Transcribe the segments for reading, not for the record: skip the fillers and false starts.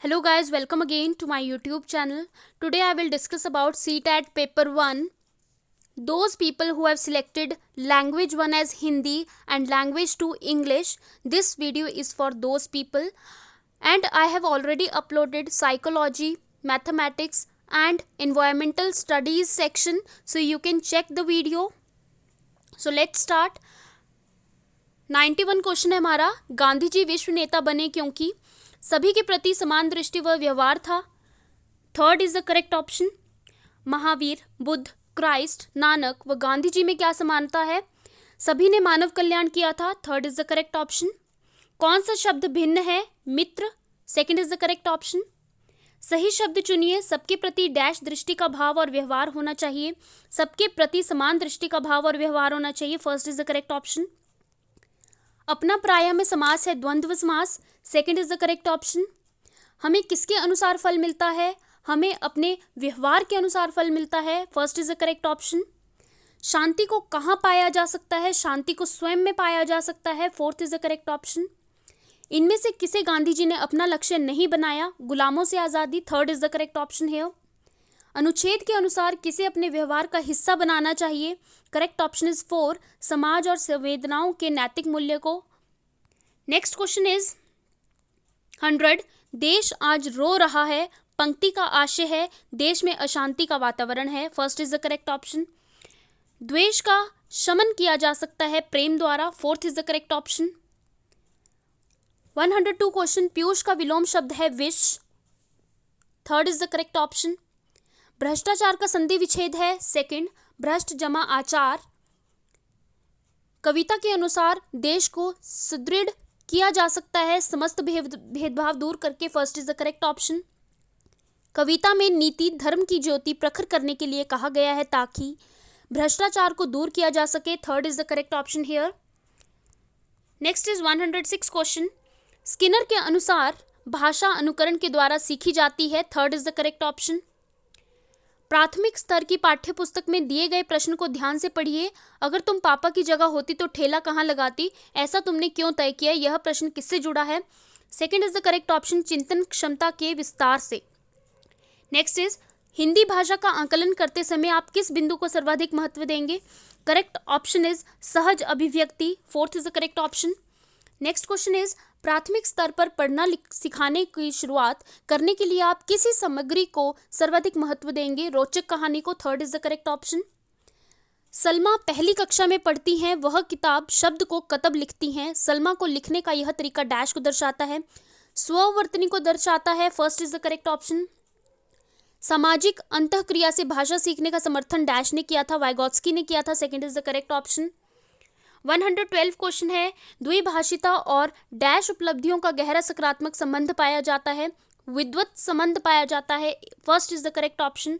Hello guys, welcome again to my YouTube channel. Today I will discuss about CTAT paper 1. Those people who have selected language 1 as Hindi and language 2 English, this video is for those people. And I have already uploaded psychology, mathematics and environmental studies section, so you can check the video. So let's start. 91 question है हमारा, गांधी जी विश्व नेता बने क्योंकि सभी के प्रति समान दृष्टि व व्यवहार था। Third is the correct option. Mahavir, Buddha, Christ, Nanak व गांधी जी में क्या समानता है? सभी ने मानव कल्याण किया था। Third is the correct option. कौन सा शब्द भिन्न है? मित्र। Second is the correct option. सही शब्द चुनिए। सबके प्रति डैश दृष्टि का भाव और व्यवहार होना चाहिए। सबके प्रति समान दृष्टि का भाव और व्यवहार होना चाहिए। First is the correct option. अपना पराया में समास है द्वंद्व समास। Second is the correct option. हमें किसके अनुसार फल मिलता है? हमें अपने व्यवहार के अनुसार फल मिलता है। First is the correct option. शांति को कहाँ पाया जा सकता है? शांति को स्वयं में पाया जा सकता है। Fourth is the correct option. इनमें से किसे गांधी जी ने अपना लक्ष्य नहीं बनाया? गुलामों से आज़ादी। Third is the correct option है। अनुच्छेद के अनुसार किसे अपने व्यवहार का हिस्सा बनाना चाहिए? करेक्ट ऑप्शन इज 4, समाज और संवेदनाओं के नैतिक मूल्य को। Next question is 100। देश आज रो रहा है। पंक्ति का आशय है देश में अशांति का वातावरण है। First is the correct option. द्वेष का शमन किया जा सकता है प्रेम द्वारा। Fourth is the correct option. 102 question. Piyush का विलोम शब्द है विष। Third is the correct option. भ्रष्टाचार का संधि विच्छेद है सेकंड। भ्रष्ट जमा आचार। कविता के अनुसार देश को सुदृढ़ किया जा सकता है समस्त भेदभाव दूर करके। First is the correct option. कविता में नीति धर्म की ज्योति प्रखर करने के लिए कहा गया है ताकि भ्रष्टाचार को दूर किया जा सके। Third is the correct option here. Next is 106 question. Skinner के अनुसार भाषा अनुकरण के द्वारा सीखी जाती है। Third is the correct option. प्राथमिक स्तर की पाठ्य पुस्तक में दिए गए प्रश्न को ध्यान से पढ़िए। अगर तुम पापा की जगह होती तो ठेला कहाँ लगाती? ऐसा तुमने क्यों तय किया? यह प्रश्न किससे जुड़ा है? Second is the correct option. चिंतन क्षमता के विस्तार से। नेक्स्ट इज हिंदी भाषा का आकलन करते समय आप किस बिंदु को सर्वाधिक महत्व देंगे? करेक्ट ऑप्शन इज सहज अभिव्यक्ति। Fourth is the correct option. Next question is प्राथमिक स्तर पर पढ़ना सिखाने की शुरुआत करने के लिए आप किसी सामग्री को सर्वाधिक महत्व देंगे? रोचक कहानी को। Third is the correct option. Salma पहली कक्षा में पढ़ती हैं। वह किताब शब्द को कतब लिखती हैं। सलमा को लिखने का यह तरीका डैश को दर्शाता है। स्ववर्तनी को दर्शाता है। First is the correct option. सामाजिक अंतःक्रिया से भाषा सीखने का समर्थन डैश ने किया था, वाइगोत्स्की ने किया था। Second is the correct option. 112 question है। द्विभाषिता और डैश उपलब्धियों का गहरा सकारात्मक संबंध पाया जाता है। विद्वत संबंध पाया जाता है। First is the correct option.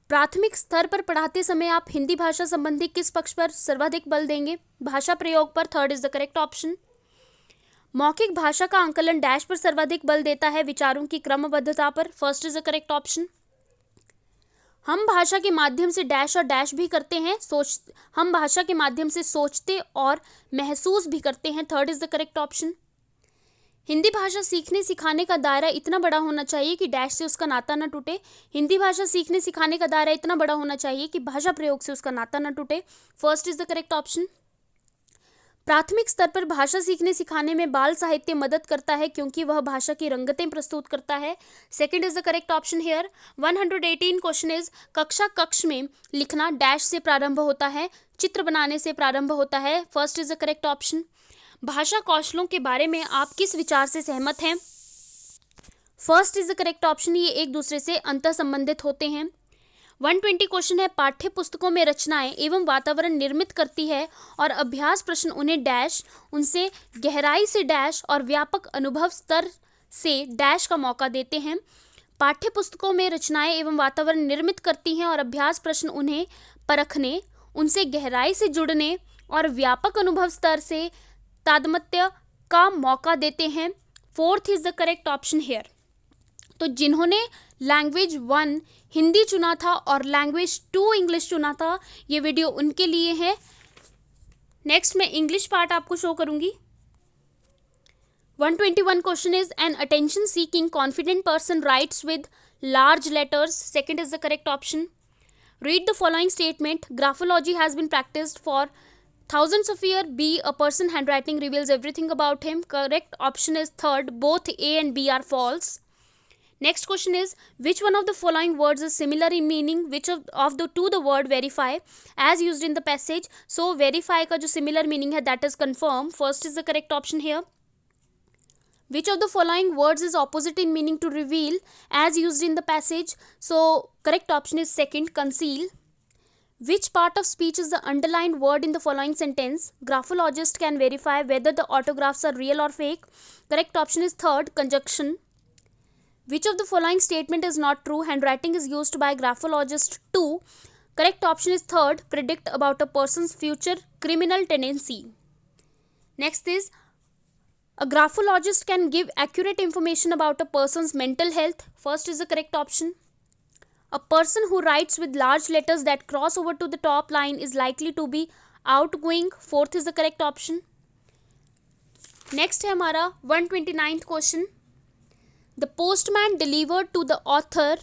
प्राथमिक स्तर पर पढ़ाते समय आप हिंदी भाषा संबंधी किस पक्ष पर सर्वाधिक बल देंगे? भाषा प्रयोग पर। Third is the correct option. मौखिक भाषा का आंकलन डैश पर सर्वाधिक बल देता है, विचारों की क्रमबद्धता पर। First is the correct option. हम भाषा के माध्यम से डैश और डैश भी करते हैं। हम भाषा के माध्यम से सोचते और महसूस भी करते हैं। Third is the correct option. Hindi भाषा सीखने सिखाने का दायरा इतना बड़ा होना चाहिए कि डैश से उसका नाता न टूटे। हिंदी भाषा सीखने सिखाने का दायरा इतना बड़ा होना चाहिए कि भाषा प्रयोग से उसका नाता न टूटे। First is the correct option. प्राथमिक स्तर पर भाषा सीखने सिखाने में बाल साहित्य मदद करता है क्योंकि वह भाषा की रंगतें प्रस्तुत करता है। Second is the correct option here. 118 question is कक्ष में लिखना डैश से प्रारंभ होता है, चित्र बनाने से प्रारंभ होता है। First is the correct option. भाषा कौशलों के बारे में आप किस विचार से सहमत हैं? First is the correct option. ये एक दूसरे से अंतः संबंधित होते हैं। 120 क्वेश्चन है। पाठ्य पुस्तकों में रचनाएं एवं वातावरण निर्मित करती है और अभ्यास प्रश्न उन्हें डैश, उनसे गहराई से डैश और व्यापक अनुभव स्तर से डैश का मौका देते हैं। पाठ्य पुस्तकों में रचनाएं एवं वातावरण निर्मित करती हैं और अभ्यास प्रश्न उन्हें परखने, उनसे गहराई से जुड़ने और व्यापक अनुभव स्तर से तादात्म्य का मौका देते हैं। Fourth is the correct option here. तो जिन्होंने लैंग्वेज 1 हिंदी चुना था और लैंग्वेज 2 इंग्लिश चुना था, ये वीडियो उनके लिए है। नेक्स्ट मैं इंग्लिश पार्ट आपको शो करूंगी। 121 question is an attention seeking confident person writes with large letters. Second is the correct option. Read the following statement. Graphology has been practiced for thousands of years. B. A person's handwriting reveals everything about him. Correct option is third. Both A and B are false. Next question is, which one of the following words is similar in meaning? Which of the two the word verify as used in the passage? So verify का जो similar meaning है that is confirm. First is the correct option here. Which of the following words is opposite in meaning to reveal as used in the passage? So correct option is second, conceal. Which part of speech is the underlined word in the following sentence? Graphologist can verify whether the autographs are real or fake. Correct option is third, conjunction. Which of the following statement is not true? Handwriting is used by graphologist to. Correct option is third, predict about a person's future criminal tendency. Next is, a graphologist can give accurate information about a person's mental health. First is the correct option. A person who writes with large letters that cross over to the top line is likely to be outgoing. Fourth is the correct option. Next है हमारा 129th question. The postman delivered to the author.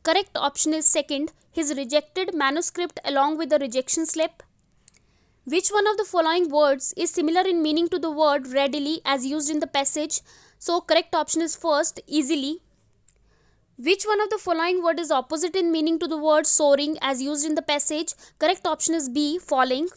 Correct option is second, his rejected manuscript along with the rejection slip. Which one of the following words is similar in meaning to the word readily as used in the passage? So correct option is first, easily. Which one of the following word is opposite in meaning to the word soaring as used in the passage? Correct option is B, falling.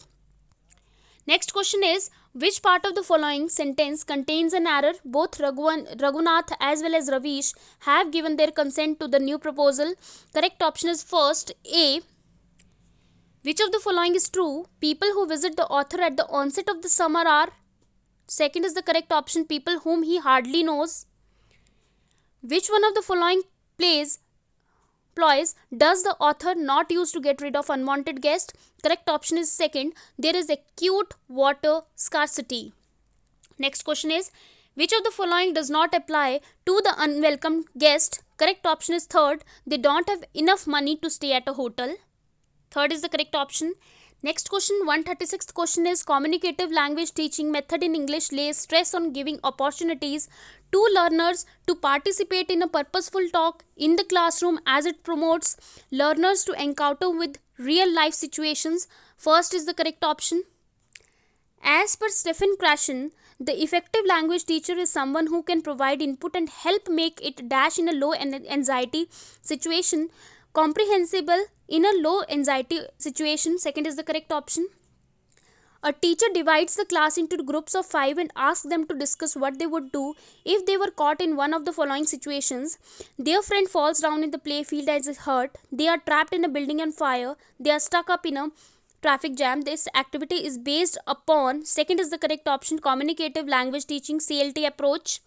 Next question is, which part of the following sentence contains an error? Both Raghunath as well as Ravish have given their consent to the new proposal. Correct option is first, A. Which of the following is true? People who visit the author at the onset of the summer are. Second is the correct option, people whom he hardly knows. Which one of the following ploys does the author not use to get rid of unwanted guests? Correct option is second, there is acute water scarcity. Next question is, which of the following does not apply to the unwelcome guest? Correct option is third, they don't have enough money to stay at a hotel. Third is the correct option. Next question, 136th question is, communicative language teaching method in English lays stress on giving opportunities to learners to participate in a purposeful talk in the classroom as it promotes learners to encounter with real life situations. First is the correct option. As per Stephen Krashen, the effective language teacher is someone who can provide input and help make it dash in a low anxiety situation comprehensible in a low anxiety situation. Second is the correct option. A teacher divides the class into groups of 5 and asks them to discuss what they would do if they were caught in one of the following situations. Their friend falls down in the playfield and is hurt. They are trapped in a building on fire. They are stuck up in a traffic jam. This activity is based upon. Second is the correct option, communicative language teaching CLT approach.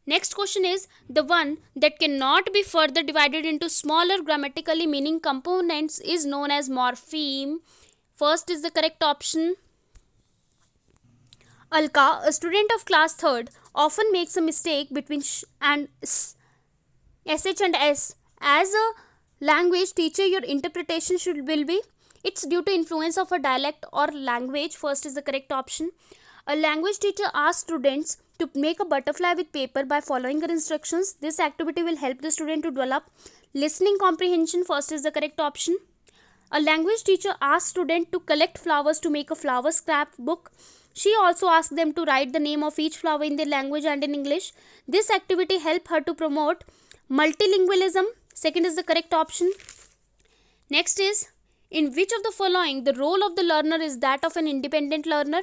Next question is, the one that cannot be further divided into smaller grammatically meaning components is known as morpheme. First is the correct option. Alka, a student of class 3rd, often makes a mistake between sh and s, sh and s. As a language teacher, your interpretation will be, it's due to influence of a dialect or language. First is the correct option. A language teacher asks students to make a butterfly with paper by following her instructions. This activity will help the student to develop listening comprehension. First is the correct option. A language teacher asks students to collect flowers to make a flower scrapbook. She also asks them to write the name of each flower in their language and in English. This activity helps her to promote multilingualism. Second is the correct option. Next is, in which of the following the role of the learner is that of an independent learner?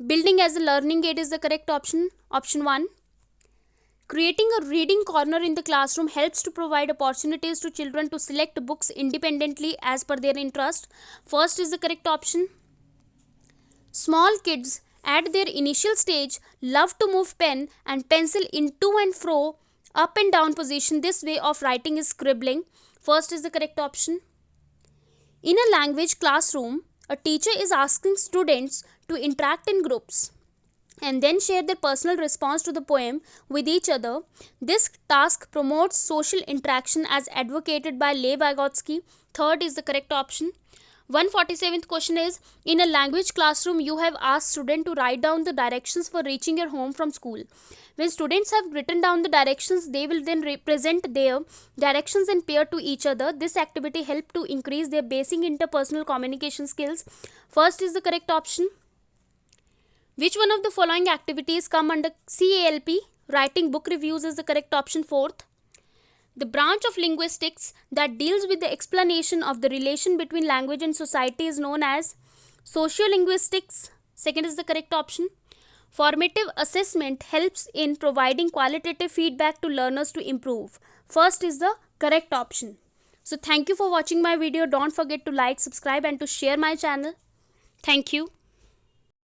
Building as a learning aid is the correct option. Option 1. Creating a reading corner in the classroom helps to provide opportunities to children to select books independently as per their interest. First is the correct option. Small kids at their initial stage love to move pen and pencil in to and fro, up and down position. This way of writing is scribbling. First is the correct option. In a language classroom, a teacher is asking students to interact in groups and then share their personal response to the poem with each other. This task promotes social interaction as advocated by Lev Vygotsky. Third is the correct option. 147th question is, in a language classroom you have asked student to write down the directions for reaching your home from school. When students have written down the directions, they will then represent their directions and pair to each other. This activity helps to increase their basic interpersonal communication skills. First is the correct option. Which one of the following activities come under CALP? Writing book reviews is the correct option. Fourth, the branch of linguistics that deals with the explanation of the relation between language and society is known as sociolinguistics. Second is the correct option. Formative assessment helps in providing qualitative feedback to learners to improve. First is the correct option. So thank you for watching my video. Don't forget to like, subscribe and to share my channel. Thank you.